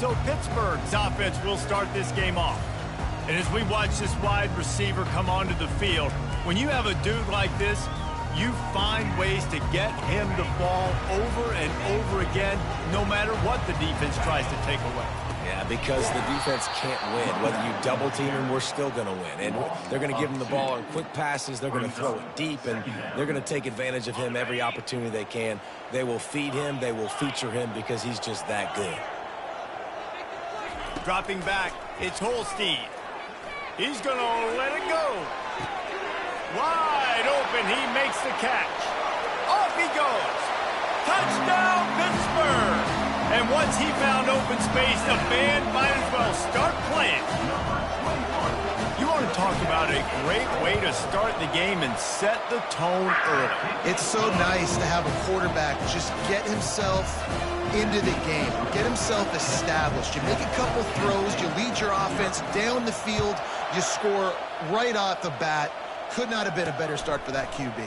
So Pittsburgh's offense will start this game off. And as we watch this wide receiver come onto the field, when you have a dude like this, you find ways to get him the ball over and over again, no matter what the defense tries to take away. Yeah, because the defense can't win. Whether you double team him, we're still going to win. And they're going to give him the ball on quick passes. They're going to throw it deep, and they're going to take advantage of him every opportunity they can. They will feed him. They will feature him because he's just that good. Dropping back, it's Holstein. He's going to let it go. Wide open, he makes the catch. Off he goes. Touchdown, Pittsburgh! And once he found open space, the band might as well start playing. You want to talk about a great way to start the game and set the tone early. It's so nice to have a quarterback just get himself into the game, get himself established. You make a couple throws, you lead your offense down the field, you score right off the bat. Could not have been a better start for that QB.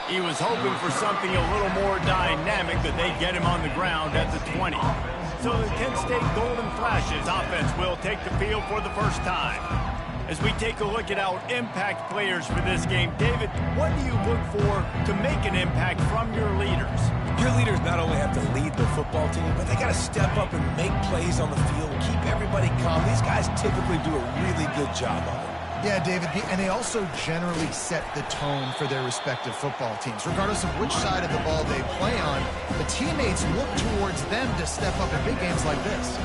He was hoping for something a little more dynamic, but they get him on the ground at the 20. So the Kent State Golden Flashes offense will take the field for the first time. As we take a look at our impact players for this game, David, what do you look for to make an impact from your leaders? Your leaders not only have to lead the football team, but they got to step up and make plays on the field, keep everybody calm. These guys typically do a really good job of it. Yeah, David, and they also generally set the tone for their respective football teams. Regardless of which side of the ball they play on, the teammates look towards them to step up in big games like this.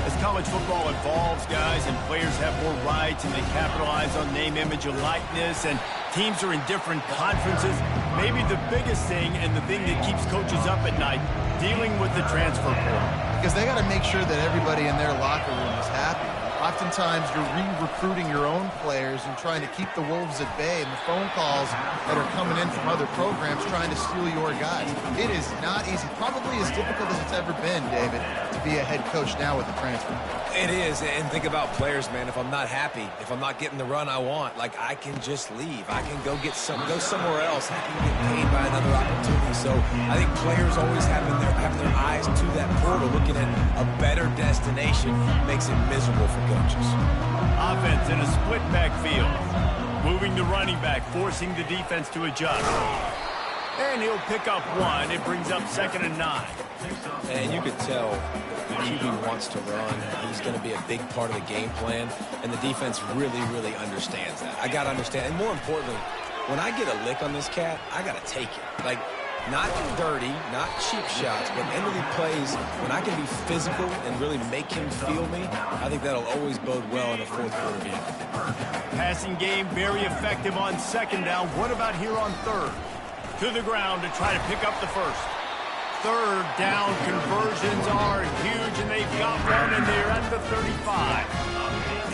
As college football evolves, guys, and players have more rights and they capitalize on name, image, and likeness, and teams are in different conferences, maybe the biggest thing and the thing that keeps coaches up at night, dealing with the transfer portal. Because they got to make sure that everybody in their locker room is happy. Oftentimes, you're re-recruiting your own players and trying to keep the wolves at bay, and the phone calls that are coming in from other programs trying to steal your guys. It is not easy. Probably as difficult as it's ever been, David, to be a head coach now with the transfer. It is, and think about players, man. If I'm not happy, if I'm not getting the run I want, like, I can just leave. I can go somewhere else. I can get paid by another opportunity. So I think players always have their eyes to that portal, looking at a better destination makes it miserable for coaches. Offense in a split backfield. Moving the running back, forcing the defense to adjust. And he'll pick up one. It brings up 2nd and 9. And you could tell the QB wants to run. He's going to be a big part of the game plan. And the defense really, really understands that. I got to understand. And more importantly, when I get a lick on this cat, I got to take it. Like, not dirty, not cheap shots, but end of the plays, when I can be physical and really make him feel me, I think that'll always bode well in a fourth quarter game. Passing game very effective on 2nd down. What about here on 3rd? To the ground to try to pick up the first. 3rd down conversions are huge, and they've got one, and they're at the 35.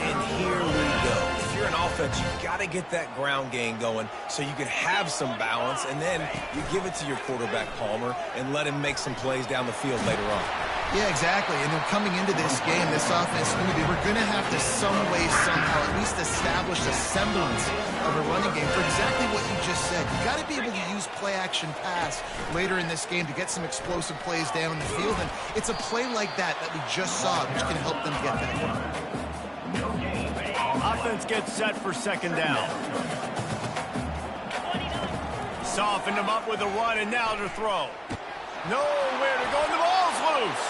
And here we go. If you're an offense, you've got to get that ground game going so you can have some balance, and then you give it to your quarterback, Palmer, and let him make some plays down the field later on. Yeah, exactly. And then coming into this game, this offense, we're going to have to some way, somehow, at least establish a semblance of a running game for exactly what you just said. You got to be able to use play-action pass later in this game to get some explosive plays down the field. And it's a play like that we just saw, which can help them get that one. Offense gets set for 2nd down. Softened him up with a run, and now to throw. Nowhere to go, and the ball's loose.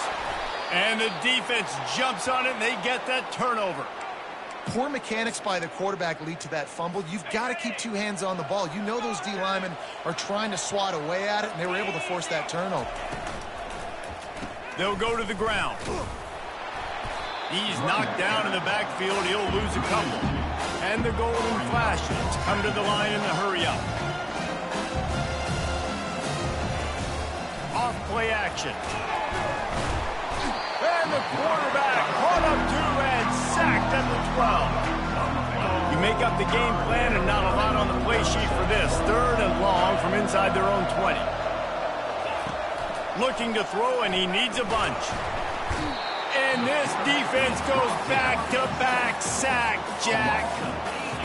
And the defense jumps on it, and they get that turnover. Poor mechanics by the quarterback lead to that fumble. You've got to keep 2 hands on the ball. You know those D linemen are trying to swat away at it, and they were able to force that turnover. They'll go to the ground. He's knocked down in the backfield. He'll lose a couple. And the Golden Flashes come to the line in the hurry-up. Off play action. And the quarterback caught up to and sacked at the 12. You make up the game plan and not a lot on the play sheet for this. 3rd and long from inside their own 20. Looking to throw, and he needs a bunch. And this defense goes back-to-back sack, Jack.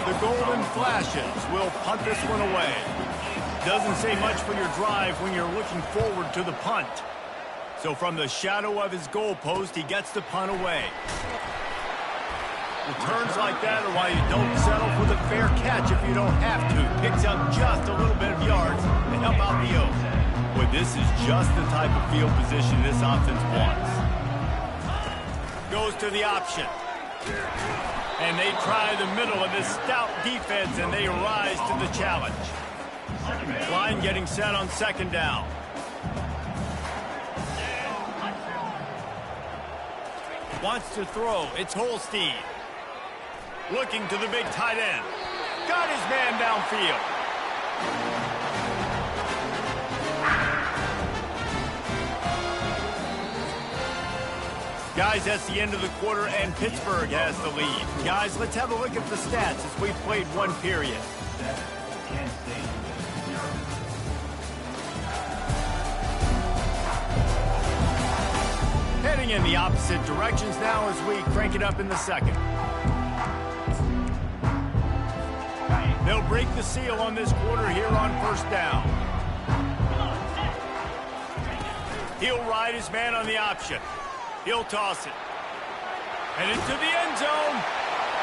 The Golden Flashes will punt this one away. Doesn't say much for your drive when you're looking forward to the punt. So from the shadow of his goalpost, he gets the punt away. Returns like that are why you don't settle for the fair catch if you don't have to. Picks up just a little bit of yards to help out the Oaks. But this is just the type of field position this offense wants. Goes to the option. And they try the middle of this stout defense, and they rise to the challenge. Line getting set on second down. Wants to throw. It's Holstein. Looking to the big tight end. Got his man downfield. Guys, that's the end of the quarter, and Pittsburgh has the lead. Guys, let's have a look at the stats as we've played one period. Heading in the opposite directions now as we crank it up in the second. They'll break the seal on this quarter here on first down. He'll ride his man on the option. He'll toss it. And into the end zone.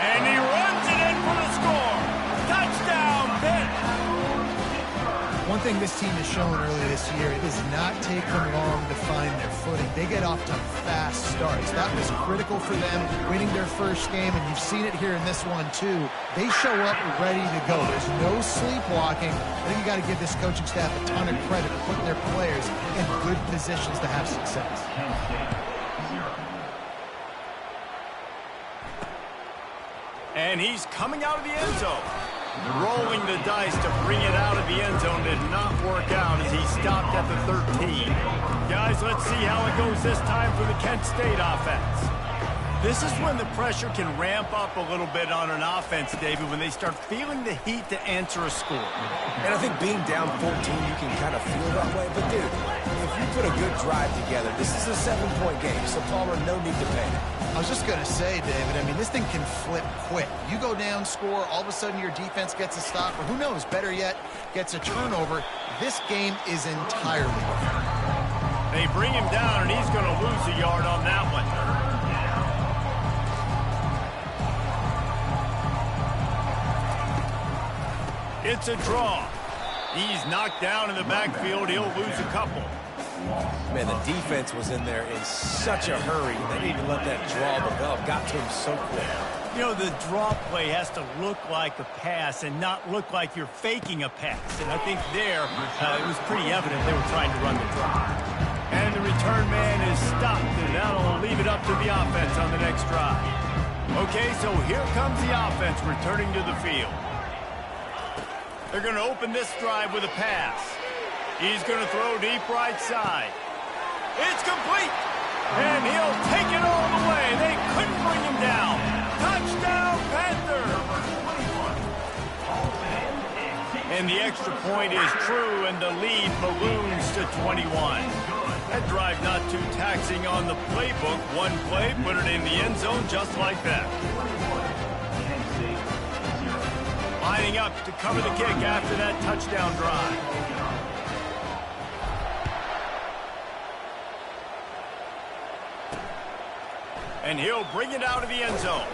And he runs it in for the score. Touchdown, Pitt. One thing this team has shown earlier this year, it does not take them long to find their footing. They get off to fast starts. That was critical for them, winning their first game, and you've seen it here in this one too. They show up ready to go. There's no sleepwalking. I think you got to give this coaching staff a ton of credit for putting their players in good positions to have success. And he's coming out of the end zone. Rolling the dice to bring it out of the end zone did not work out as he stopped at the 13. Guys, let's see how it goes this time for the Kent State offense. This is when the pressure can ramp up a little bit on an offense, David, when they start feeling the heat to answer a score. And I think being down 14, you can kind of feel that way. But, dude, if you put a good drive together, this is a 7-point game, so Palmer, no need to panic. I was just going to say, David, I mean, this thing can flip quick. You go down, score, all of a sudden your defense gets a stop, or who knows, better yet, gets a turnover. This game is entirely different. They bring him down, and he's going to lose a yard on that one. It's a draw. He's knocked down in the backfield. He'll lose a couple. Man, the defense was in there in such a hurry. They didn't even let that draw develop. Got to him so quick. You know, the draw play has to look like a pass and not look like you're faking a pass. And I think there, it was pretty evident they were trying to run the draw. And the return man is stopped, and that'll leave it up to the offense on the next drive. Okay, so here comes the offense returning to the field. They're going to open this drive with a pass. He's going to throw deep right side. It's complete. And he'll take it all the way. They couldn't bring him down. Touchdown, Panther. And the extra point is true, and the lead balloons to 21. That drive not too taxing on the playbook. One play, put it in the end zone just like that. Lining up to cover the kick after that touchdown drive. And he'll bring it out of the end zone.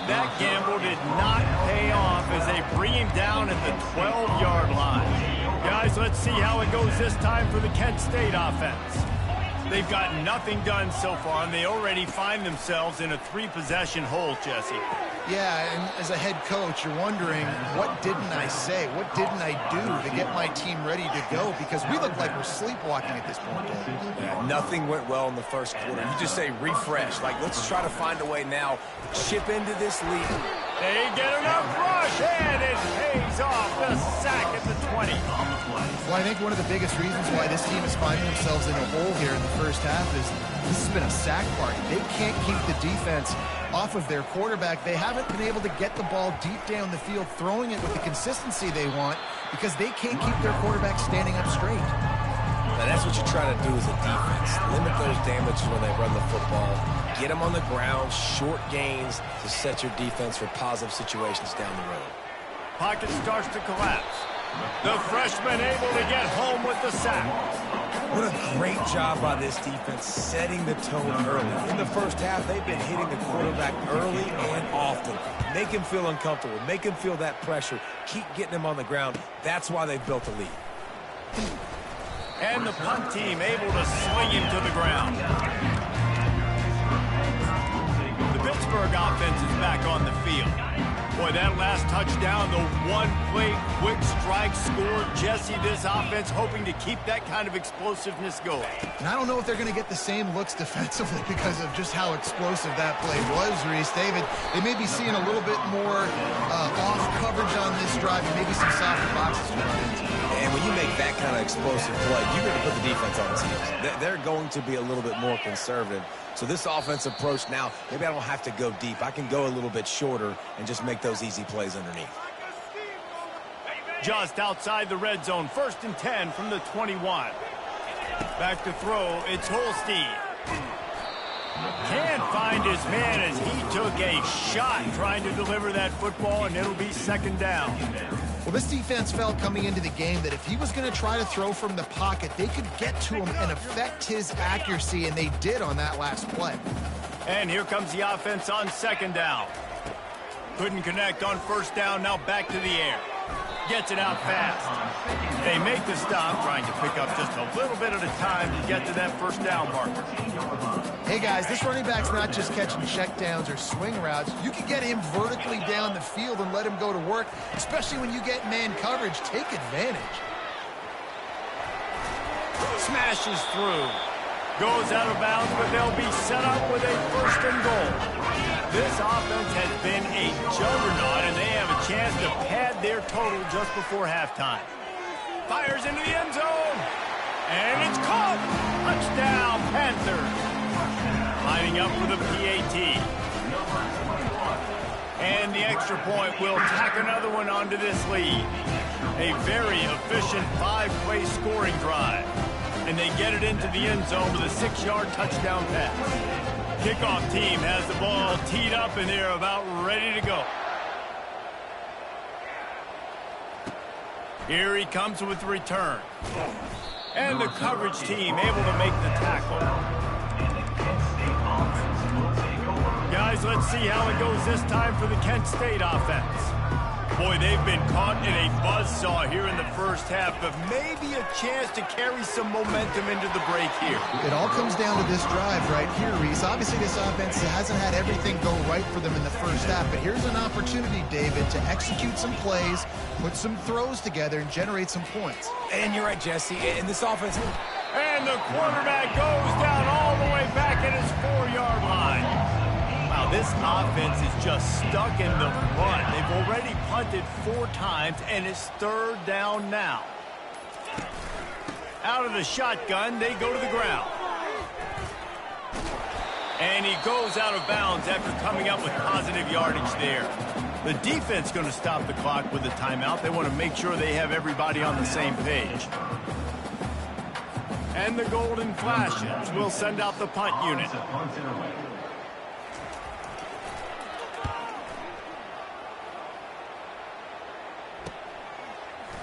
That gamble did not pay off as they bring him down at the 12-yard line. Guys, let's see how it goes this time for the Kent State offense. They've got nothing done so far, and they already find themselves in a 3-possession hole, Jesse. Yeah, and as a head coach, you're wondering, what didn't I say? What didn't I do to get my team ready to go? Because we look like we're sleepwalking at this point. Yeah, nothing went well in the first quarter. You just say refresh. Like, let's try to find a way now. Chip into this lead. They get enough rush, and it pays off. The sack at the 20. Well, I think one of the biggest reasons why this team is finding themselves in a hole here in the first half is this has been a sack party. They can't keep the defense off of their quarterback. They haven't been able to get the ball deep down the field, throwing it with the consistency they want because they can't keep their quarterback standing up straight. Now, that's what you're trying to do as a defense. Limit those damages when they run the football. Get them on the ground, short gains to set your defense for positive situations down the road. Pocket starts to collapse. The freshman able to get home with the sack. What a great job by this defense setting the tone early. In the first half, they've been hitting the quarterback early and often. Make him feel uncomfortable. Make him feel that pressure. Keep getting him on the ground. That's why they've built a lead. And the punt team able to swing him to the ground. The Pittsburgh offense is back on the field. Boy, that last touchdown, the one-play quick strike score. Jesse, this offense hoping to keep that kind of explosiveness going. And I don't know if they're going to get the same looks defensively because of just how explosive that play was, Reese. David, they may be seeing a little bit more off coverage on this drive and maybe some softer boxes to run into. And when you make that kind of explosive play, you're going to put the defense on its heels. They're going to be a little bit more conservative. So this offensive approach now, maybe I don't have to go deep. I can go a little bit shorter and just make those easy plays underneath. Just outside the red zone, 1st and 10 from the 21. Back to throw, it's Holstein. Can't find his man as he took a shot trying to deliver that football, and it'll be 2nd down. Well, this defense felt coming into the game that if he was going to try to throw from the pocket, they could get to him and affect his accuracy, and they did on that last play. And here comes the offense on 2nd down. Couldn't connect on 1st down, now back to the air. Gets it out fast. They make the stop, trying to pick up just a little bit at a time to get to that 1st down marker. Hey, guys, this running back's not just catching checkdowns or swing routes. You can get him vertically down the field and let him go to work, especially when you get man coverage. Take advantage. Smashes through. Goes out of bounds, but they'll be set up with a 1st and goal. This offense has been a juggernaut, and they have a chance to pad their total just before halftime. Fires into the end zone, and it's caught. Touchdown, Panthers. Lining up for the PAT. And the extra point will tack another one onto this lead. A very efficient 5-play scoring drive. And they get it into the end zone with a 6-yard touchdown pass. Kickoff team has the ball teed up, and they're about ready to go. Here he comes with the return. And the coverage team able to make the tackle. Guys, let's see how it goes this time for the Kent State offense. Boy, they've been caught in a buzzsaw here in the first half, but maybe a chance to carry some momentum into the break here. It all comes down to this drive right here, Reese. Obviously, this offense hasn't had everything go right for them in the first half, but here's an opportunity, David, to execute some plays, put some throws together, and generate some points. And you're right, Jesse. And this offense... And the quarterback goes down all the way back at his 4-yard line. Wow, this offense is just stuck in the run. They've already punted 4 times, and it's 3rd down now. Out of the shotgun, they go to the ground. And he goes out of bounds after coming up with positive yardage there. The defense going to stop the clock with a timeout. They want to make sure they have everybody on the same page. And the Golden Flashes will send out the punt unit.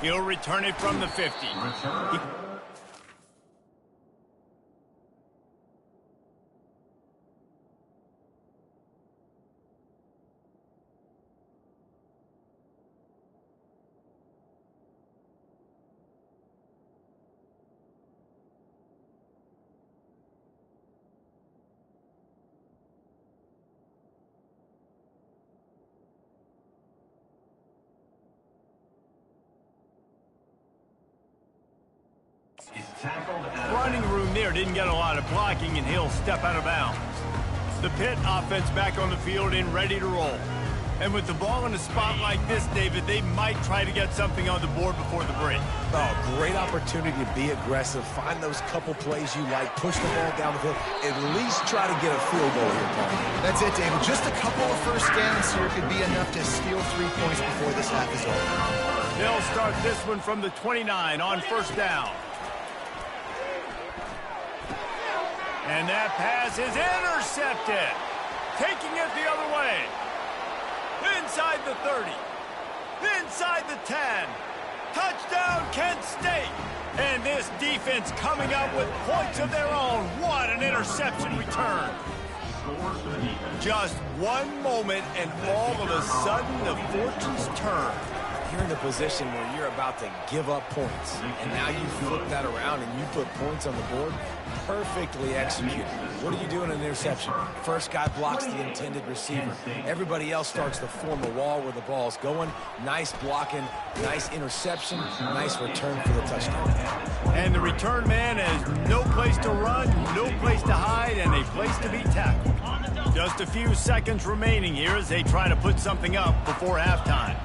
He'll return it from the 50. Running room there, didn't get a lot of blocking, and he'll step out of bounds. The Pitt offense back on the field and ready to roll. And with the ball in a spot like this, David, they might try to get something on the board before the break. Oh, great opportunity to be aggressive. Find those couple plays you like. Push the ball down the field. At least try to get a field goal here, Paul. That's it, David. Just a couple of first downs here could be enough to steal 3 points before this half is over. They'll start this one from the 29 on 1st down. And that pass is intercepted. Taking it the other way. Inside the 30. Inside the 10. Touchdown, Kent State. And this defense coming up with points of their own. What an interception return. Just one moment, and all of a sudden, the fortunes turn. You're in a position where you're about to give up points, and now you flip that around and you put points on the board. Perfectly executed. What do you do in an interception? First guy blocks the intended receiver. Everybody else starts to form a wall where the ball's going. Nice blocking, nice interception, nice return for the touchdown. And the return man has no place to run, no place to hide, and a place to be tackled. Just a few seconds remaining here as they try to put something up before halftime.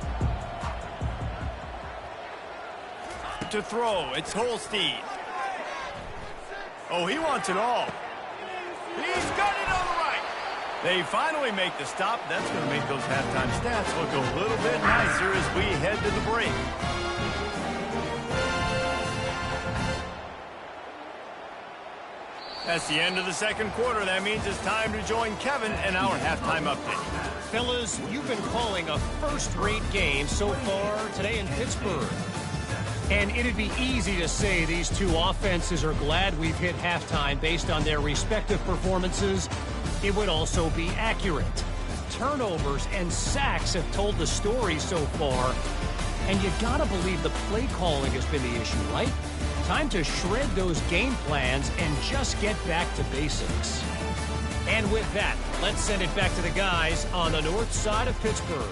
To throw, it's Holstein. Oh, he wants it all. He's got it on the right. They finally make the stop. That's going to make those halftime stats look a little bit nicer as we head to the break. That's the end of the second quarter. That means it's time to join Kevin and our halftime update. Fellas, you've been calling a first-rate game so far today in Pittsburgh. And it'd be easy to say these two offenses are glad we've hit halftime based on their respective performances. It would also be accurate. Turnovers and sacks have told the story so far. And you gotta believe the play calling has been the issue, right? Time to shred those game plans and just get back to basics. And with that, let's send it back to the guys on the north side of Pittsburgh.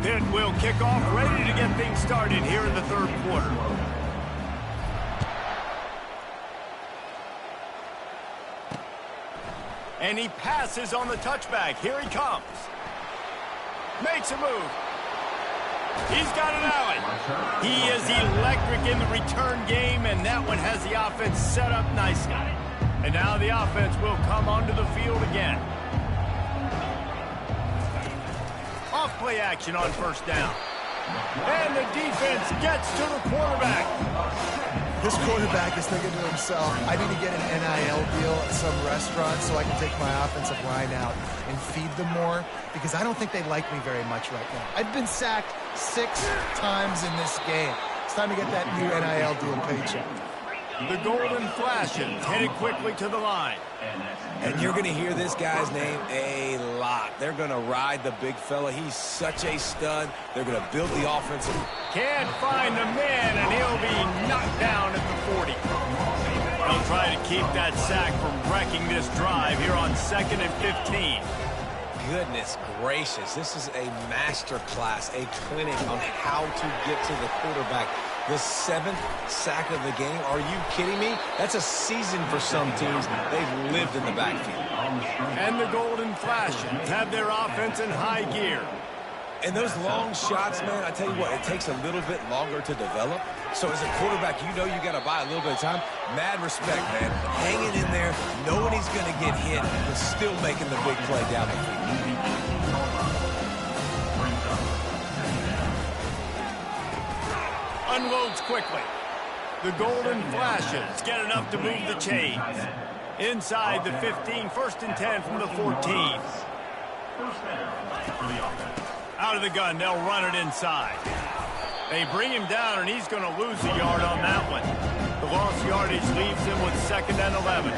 Pitt will kick off, ready to get things started here in the third quarter. And he passes on the touchback. Here he comes. Makes a move. He's got an alley. He is electric in the return game, and that one has the offense set up nicely. And now the offense will come onto the field again. Off play action on first down. And the defense gets to the quarterback. This quarterback is thinking to himself, I need to get an NIL deal at some restaurant so I can take my offensive line out and feed them more, because I don't think they like me very much right now. I've been sacked 6 times in this game. It's time to get that new NIL deal paycheck. The Golden Flashes headed quickly to the line. And you're going to hear this guy's name a lot. They're going to ride the big fella. He's such a stud. They're going to build the offensive. Can't find the man, and he'll be knocked down at the 40. They'll try to keep that sack from wrecking this drive here on 2nd and 15. Goodness gracious. This is a master class, a clinic on how to get to the quarterback. The 7th sack of the game. Are you kidding me? That's a season for some teams. They've lived in the backfield. And the Golden Flashes have their offense in high gear. And those long shots, man, I tell you what, it takes a little bit longer to develop. So as a quarterback, you know you got to buy a little bit of time. Mad respect, man. Hanging in there, knowing he's going to get hit, but still making the big play down the field. Unloads quickly. The Golden Flashes get enough to move the chains. Inside the 15, 1st and 10 from the 14. Out of the gun, they'll run it inside. They bring him down, and he's going to lose a yard on that one. The lost yardage leaves him with 2nd and 11.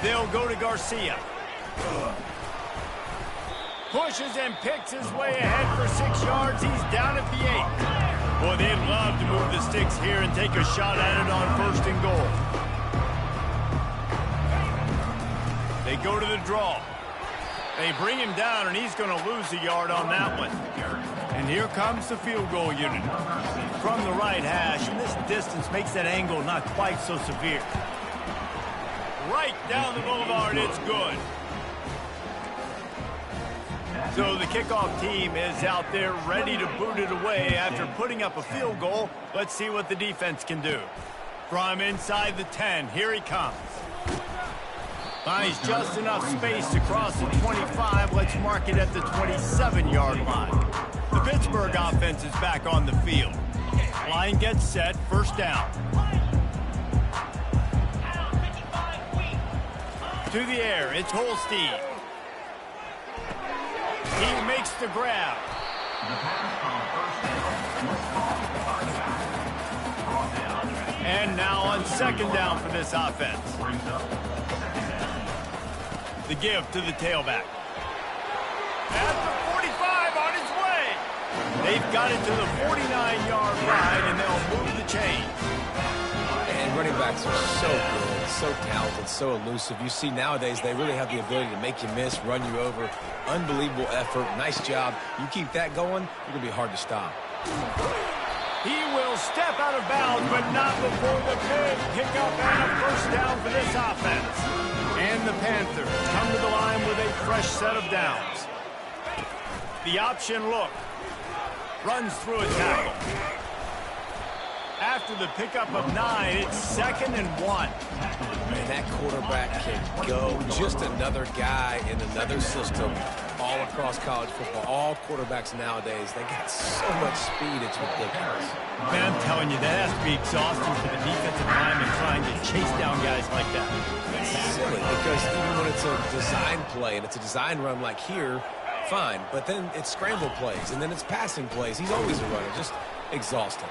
They'll go to Garcia. Pushes and picks his way ahead for 6 yards. He's down at the 8. Boy, they'd love to move the sticks here and take a shot at it on 1st and goal. They go to the draw. They bring him down, and he's going to lose a yard on that one. And here comes the field goal unit. From the right hash, and this distance makes that angle not quite so severe. Right down the boulevard, it's good. So the kickoff team is out there ready to boot it away after putting up a field goal. Let's see what the defense can do. From inside the 10, here he comes. Finds just enough space to cross the 25. Let's mark it at the 27-yard line. The Pittsburgh offense is back on the field. Line gets set, first down. To the air, it's Holstein. He makes the grab. And now on second down for this offense. The give to the tailback. At the 45 on his way. They've got it to the 49-yard line, and they'll move the chain. And running backs are so good, so talented, so elusive. You see nowadays they really have the ability to make you miss, run you over. Unbelievable effort. Nice job. You keep that going, you're going to be hard to stop. He will step out of bounds, but not before the big pickup and a first down for this offense. And the Panthers come to the line with a fresh set of downs. The option look. Runs through a tackle. After the pickup of 9, it's 2nd and 1. Man, that quarterback can go. Just another guy in another system all across college football. All quarterbacks nowadays, they got so much speed, it's ridiculous. Man, I'm telling you, that has to be exhausting for the defensive lineman trying to chase down guys like that. It's silly because even when it's a design play and it's a design run like here, fine. But then it's scramble plays and then it's passing plays. He's always a runner. Just exhausting.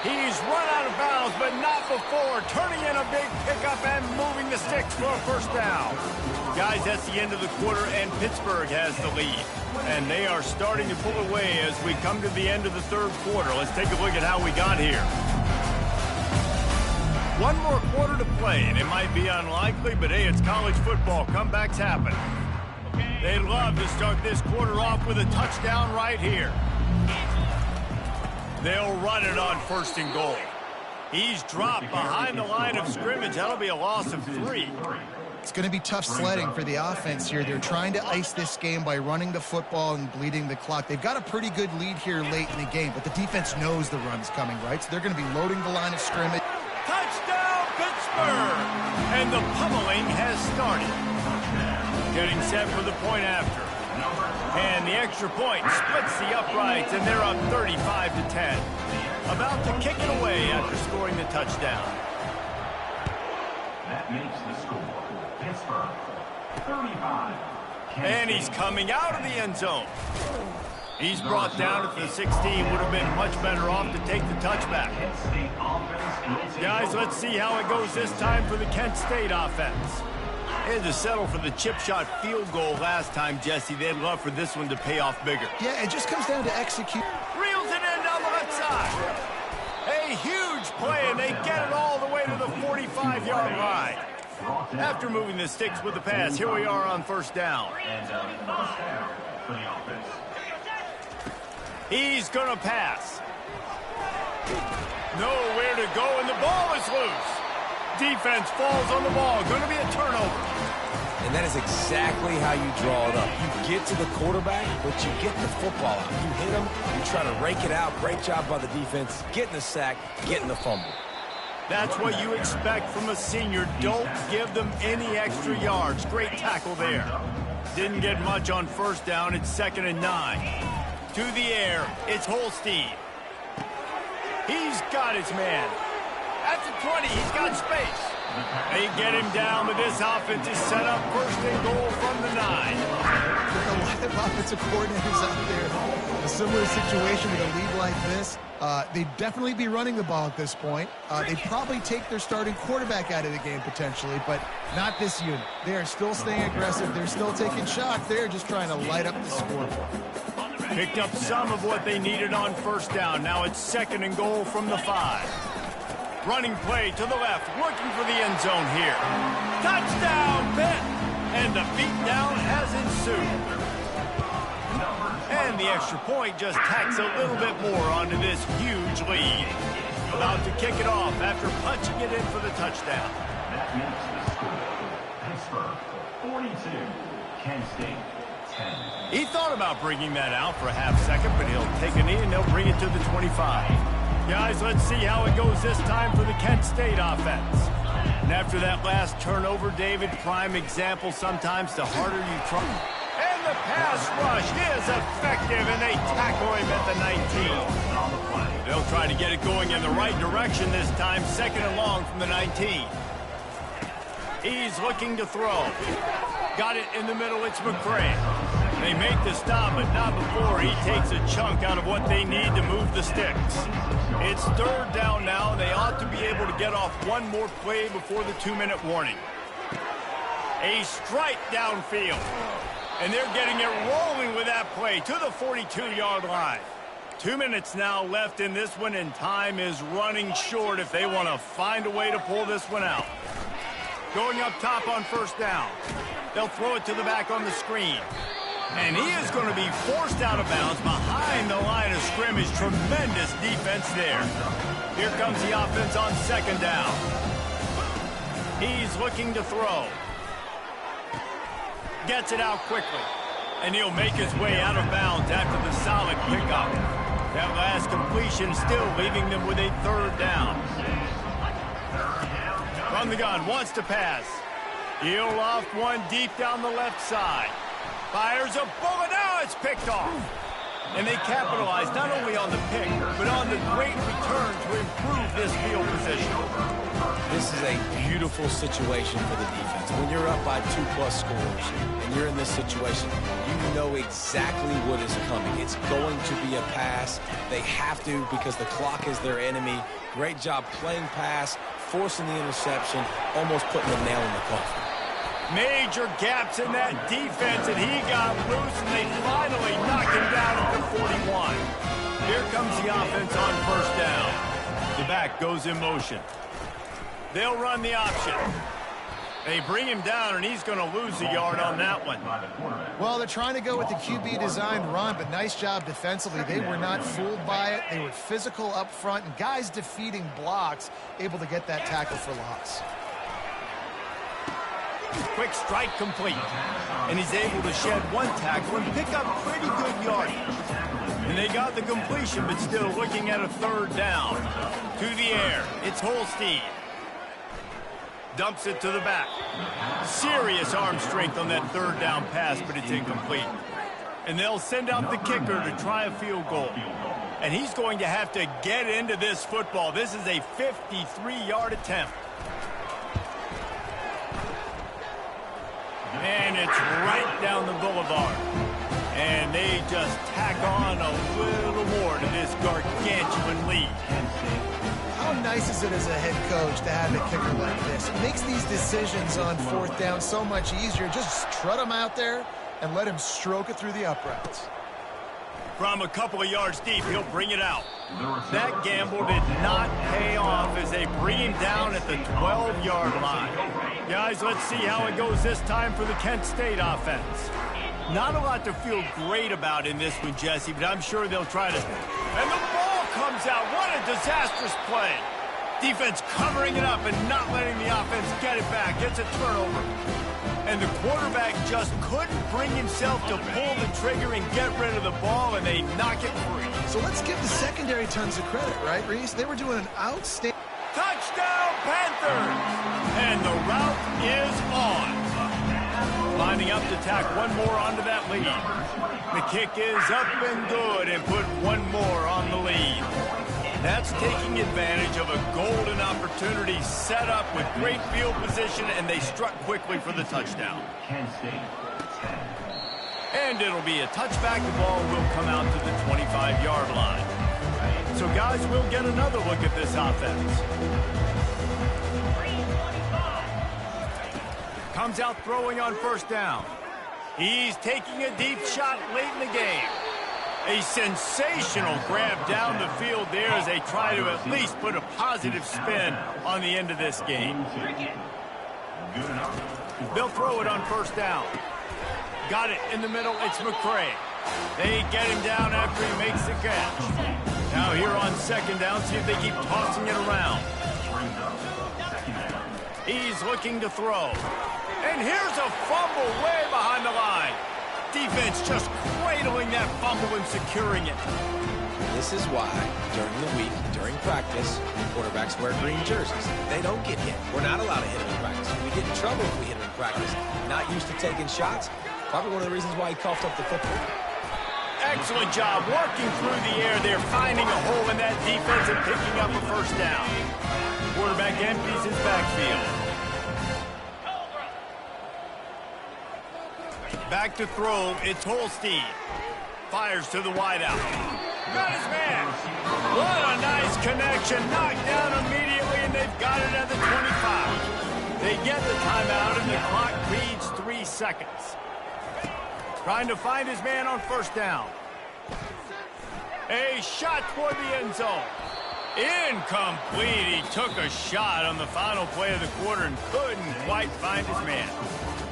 He's run out of bounds, but not before turning in a big pickup and moving the sticks for a first down. Guys, that's the end of the quarter, and Pittsburgh has the lead. And they are starting to pull away as we come to the end of the third quarter. Let's take a look at how we got here. One more quarter to play, and it might be unlikely, but hey, it's college football. Comebacks happen. They'd love to start this quarter off with a touchdown right here. They'll run it on 1st and goal. He's dropped behind the line of scrimmage. That'll be a loss of 3. It's going to be tough sledding for the offense here. They're trying to ice this game by running the football and bleeding the clock. They've got a pretty good lead here late in the game, but the defense knows the run's coming, right? So they're going to be loading the line of scrimmage. Touchdown, Pittsburgh! And the pummeling has started. Getting set for the point after. And the extra point splits the uprights, and they're up 35-10. About to kick it away after scoring the touchdown. That makes the score. Pittsburgh, 35. And he's coming out of the end zone. He's brought down at the 16. Would have been much better off to take the touchback. Guys, let's see how it goes this time for the Kent State offense. They had to settle for the chip shot field goal last time, Jesse. They'd love for this one to pay off bigger. Yeah, it just comes down to execute. Reels it in down the left side. A huge play, and they get it all the way to the 45-yard line. After moving the sticks with the pass, here we are on 1st down. He's going to pass. Nowhere to go, and the ball is loose. Defense falls on the ball. Going to be a turnover. And that is exactly how you draw it up. You get to the quarterback, but you get the football out. You hit him, you try to rake it out. Great job by the defense. Getting the sack, getting the fumble. That's what you expect from a senior. Don't give them any extra yards. Great tackle there. Didn't get much on 1st down. It's 2nd and 9. To the air, it's Holstein. He's got his man. At the 20, he's got space. They get him down, but this offense is set up 1st and goal from the 9. A lot of offensive coordinators out there. A similar situation with a lead like this. They'd definitely be running the ball at this point. They'd probably take their starting quarterback out of the game potentially, but not this unit. They are still staying aggressive. They're still taking shots. They're just trying to light up the scoreboard. Picked up some of what they needed on 1st down. Now it's 2nd and goal from the 5. Running play to the left, looking for the end zone here. Touchdown, Pitt! And the beatdown has ensued. And the extra point just tacks a little bit more onto this huge lead. About to kick it off after punching it in for the touchdown. That makes the score. Pittsburgh, 42. Kent State, 10. He thought about bringing that out for a half second, but he'll take a knee and they'll bring it to the 25. Guys, let's see how it goes this time for the Kent State offense. And after that last turnover, David, prime example, sometimes the harder you try. And the pass rush is effective, and they tackle him at the 19. They'll try to get it going in the right direction this time, 2nd and long from the 19. He's looking to throw. Got it in the middle, it's McCray. They make the stop, but not before he takes a chunk out of what they need to move the sticks. It's 3rd down now, and they ought to be able to get off one more play before the 2-minute warning. A strike downfield. And they're getting it rolling with that play to the 42-yard line. 2 minutes now left in this one, and time is running short if they want to find a way to pull this one out. Going up top on 1st down. They'll throw it to the back on the screen. And he is going to be forced out of bounds behind the line of scrimmage. Tremendous defense there. Here comes the offense on 2nd down. He's looking to throw. Gets it out quickly. And he'll make his way out of bounds after the solid pickup. That last completion still leaving them with a 3rd down. From the gun, wants to pass. He'll loft one deep down the left side. Fires a bullet. Now it's picked off. And they capitalize not only on the pick, but on the great return to improve this field position. This is a beautiful situation for the defense. When you're up by 2+ scores and you're in this situation, you know exactly what is coming. It's going to be a pass. They have to because the clock is their enemy. Great job playing pass, forcing the interception, almost putting the nail in the coffin. Major gaps in that defense, and he got loose, and they finally knocked him down at the 41. Here comes the offense on 1st down. The back goes in motion. They'll run the option. They bring him down, and he's going to lose a yard on that one. Well, they're trying to go with the QB designed run, but nice job defensively. They were not fooled by it. They were physical up front, and guys defeating blocks, able to get that tackle for loss. Quick strike complete. And he's able to shed one tackle and pick up pretty good yardage. And they got the completion, but still looking at a 3rd down. To the air, it's Holstein. Dumps it to the back. Serious arm strength on that 3rd down pass, but it's incomplete. And they'll send out the kicker to try a field goal. And he's going to have to get into this football. This is a 53-yard attempt. And it's right down the boulevard. And they just tack on a little more to this gargantuan lead. How nice is it as a head coach to have a kicker like this? It makes these decisions on 4th down so much easier. Just trot him out there and let him stroke it through the uprights. From a couple of yards deep, he'll bring it out. That gamble did not pay off as they bring him down at the 12-yard line. Guys, let's see how it goes this time for the Kent State offense. Not a lot to feel great about in this one, Jesse, but I'm sure they'll try to. And the ball comes out. What a disastrous play. Defense covering it up and not letting the offense get it back. Gets a turnover. And the quarterback just couldn't bring himself to pull the trigger and get rid of the ball, and they knock it free. So let's give the secondary tons of credit, right, Reese? They were doing an outstanding... Touchdown, Panthers! And the route is on. Lining up to tack one more onto that lead. The kick is up and good and put one more on the lead. That's taking advantage of a golden opportunity set up with great field position, and they struck quickly for the touchdown. And it'll be a touchback. The ball will come out to the 25-yard line. So, guys, we'll get another look at this offense. Comes out throwing on 1st down. He's taking a deep shot late in the game. A sensational grab down the field there as they try to at least put a positive spin on the end of this game. They'll throw it on 1st down. Got it in the middle. It's McCray. They get him down after he makes the catch. Now here on 2nd down, see if they keep tossing it around. He's looking to throw. And here's a fumble way behind the line. Defense just cradling that fumble and securing it. This is why, during the week, during practice, quarterbacks wear green jerseys. They don't get hit. We're not allowed to hit them in practice. We get in trouble if we hit them in practice. Not used to taking shots. Probably one of the reasons why he coughed up the football. Excellent job working through the air there, finding a hole in that defense and picking up a first down. Quarterback empties his backfield. Back to throw, it's Holstein. Fires to the wideout. Got his man. What a nice connection. Knocked down immediately, and they've got it at the 25. They get the timeout, and the clock reads 3 seconds. Trying to find his man on first down. A shot toward the end zone. Incomplete. He took a shot on the final play of the quarter and couldn't quite find his man.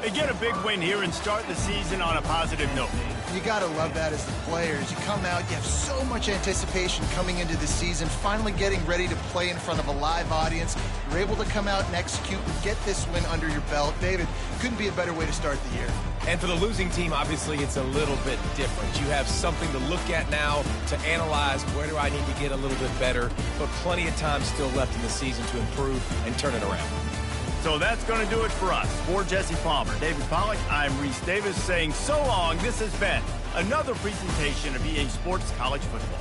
They get a big win here and start the season on a positive note. You got to love that as the players. You come out, you have so much anticipation coming into the season, finally getting ready to play in front of a live audience. You're able to come out and execute and get this win under your belt. David, couldn't be a better way to start the year. And for the losing team, obviously, it's a little bit different. You have something to look at now to analyze where do I need to get a little bit better, but plenty of time still left in the season to improve and turn it around. So that's going to do it for us. For Jesse Palmer, David Pollack, I'm Reese Davis saying so long. This has been another presentation of EA Sports College Football.